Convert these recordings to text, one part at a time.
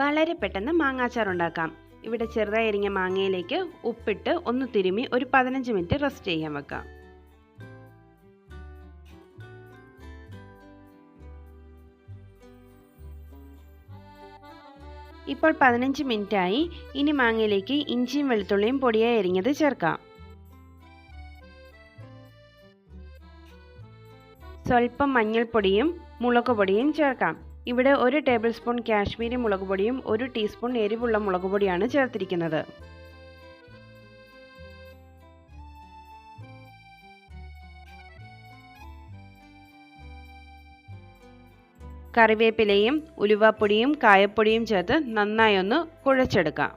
വളരെ പെട്ടെന്ന് മാങ്ങാച്ചാർ ഉണ്ടാക്കാം. ഇവിടെ ചെറുതായി അരിഞ്ഞ മാങ്ങയിലേക്ക് ഉപ്പിട്ട് ഒന്ന് തിരുമ്മി ഒരു 15 മിനിറ്റ് റെസ്റ്റ് ചെയ്യാൻ വെക്കാം. ഇപ്പോൾ 15 മിനിറ്റായി. ഇനി മാങ്ങയിലേക്ക് ഇഞ്ചിയും വെളുത്തുള്ളിയും പൊടിയായി അരിഞ്ഞത് ചേർക്കാം. സ്വല്പം മഞ്ഞൾപ്പൊടിയും മുളക് പൊടിയും ചേർക്കാം. ഇവിടെ 1 ടേബിൾ സ്പൂൺ കാശ്മീരി മുളക് പൊടിയും 1 ടീസ്പൂൺ എരിവുള്ള മുളക് പൊടിയാണ് ചേർത്തിരിക്കുന്നത്. കറിവേപ്പിലയും ഉലുവാപ്പൊടിയും കായപ്പൊടിയും ചേർത്ത് നന്നായി ഒന്ന് കുഴച്ചെടുക്കാം.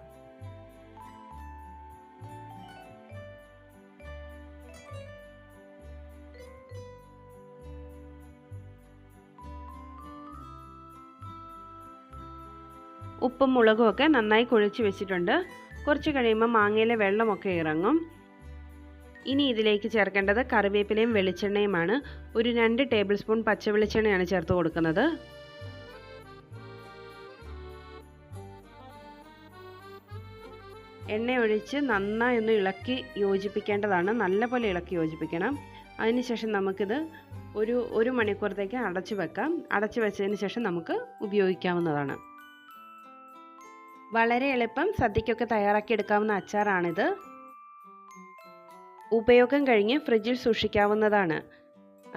ഉപ്പും മുളകും ഒക്കെ നന്നായി കുഴച്ച് വെച്ചിട്ടുണ്ട്. കുറച്ച് കഴിയുമ്പോൾ മാങ്ങയിലെ വെള്ളമൊക്കെ ഇറങ്ങും. ഇനി ഇതിലേക്ക് ചേർക്കേണ്ടത് കറിവേപ്പിലയും വെളിച്ചെണ്ണയുമാണ്. ഒരു 2 ടേബിൾ സ്പൂൺ പച്ച വെളിച്ചെണ്ണയാണ് ചേർത്ത് കൊടുക്കുന്നത്. എണ്ണ ഒഴിച്ച് നന്നായി ഒന്ന് ഇളക്കി യോജിപ്പിക്കേണ്ടതാണ്. നല്ലപോലെ ഇളക്കി യോജിപ്പിക്കണം. അതിനുശേഷം നമുക്കിത് ഒരു മണിക്കൂറത്തേക്ക് അടച്ചു വെക്കാം. അടച്ചു വെച്ചതിന് ശേഷം നമുക്ക് ഉപയോഗിക്കാവുന്നതാണ്. വളരെ എളുപ്പം സദ്യക്കൊക്കെ തയ്യാറാക്കി എടുക്കാവുന്ന അച്ചാറാണിത്. ഉപയോഗം കഴിഞ്ഞ് ഫ്രിഡ്ജിൽ സൂക്ഷിക്കാവുന്നതാണ്.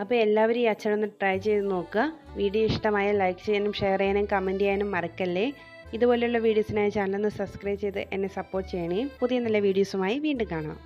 അപ്പോൾ എല്ലാവരും ഈ അച്ചാറൊന്ന് ട്രൈ ചെയ്ത് നോക്കുക. വീഡിയോ ഇഷ്ടമായ ലൈക്ക് ചെയ്യാനും ഷെയർ ചെയ്യാനും കമൻറ്റ് ചെയ്യാനും മറക്കല്ലേ. ഇതുപോലെയുള്ള വീഡിയോസിനായി ചാനൽ ഒന്ന് സബ്സ്ക്രൈബ് ചെയ്ത് എന്നെ സപ്പോർട്ട് ചെയ്യണേ. പുതിയ നല്ല വീഡിയോസുമായി വീണ്ടും കാണാം.